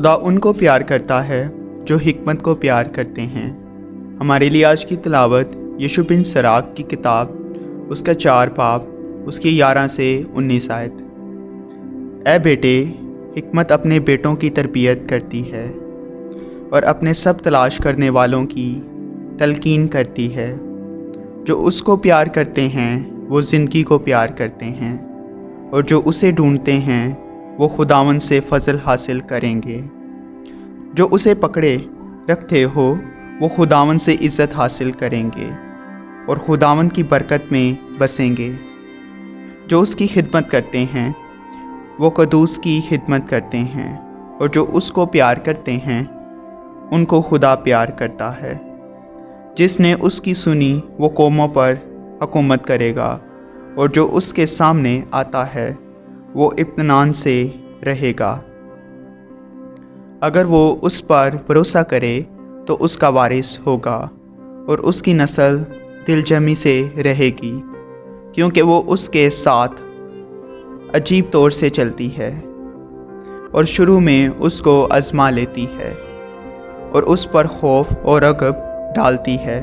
खुदा उनको प्यार करता है जो हिकमत को प्यार करते हैं। हमारे लिए आज की तिलावत यीशु बिन सराक की किताब उसका 4 बाब उसकी 11 से 19 आयत। ऐ बेटे, हिकमत अपने बेटों की तरबियत करती है और अपने सब तलाश करने वालों की तलकीन करती है। जो उसको प्यार करते हैं वो ज़िंदगी को प्यार करते हैं, और जो उसे ढूंढते हैं वो खुदावन से फजल हासिल करेंगे। जो उसे पकड़े रखते हो वो खुदावन से इज़्ज़त हासिल करेंगे और खुदावन की बरकत में बसेंगे। जो उसकी खिदमत करते हैं वो कदूस की खिदमत करते हैं, और जो उसको प्यार करते हैं उनको खुदा प्यार करता है। जिसने उसकी सुनी वो कौमों पर हुकूमत करेगा, और जो उसके सामने आता है वो इत्मीनान से रहेगा। अगर वो उस पर भरोसा करे तो उसका वारिस होगा, और उसकी नस्ल दिलजमी से रहेगी, क्योंकि वो उसके साथ अजीब तौर से चलती है और शुरू में उसको आजमा लेती है, और उस पर खौफ और रग़ब डालती है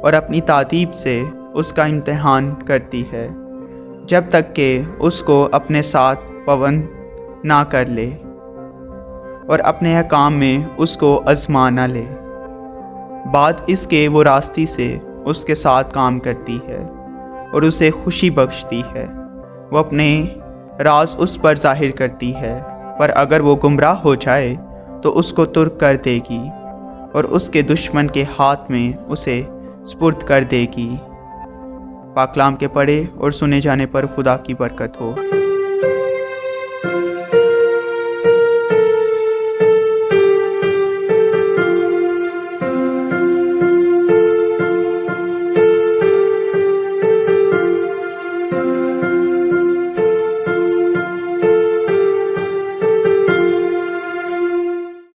और अपनी तादीब से उसका इम्तिहान करती है, जब तक कि उसको अपने साथ पाबंद ना कर ले और अपने अहकाम में उसको आजमा ना ले। बाद इसके वो रास्ती से उसके साथ काम करती है और उसे खुशी बख्शती है। वो अपने राज उस पर जाहिर करती है, पर अगर वो गुमराह हो जाए तो उसको तुर्क कर देगी और उसके दुश्मन के हाथ में उसे स्पुर्द कर देगी। पाक कलाम के पढ़े और सुने जाने पर खुदा की बरकत हो।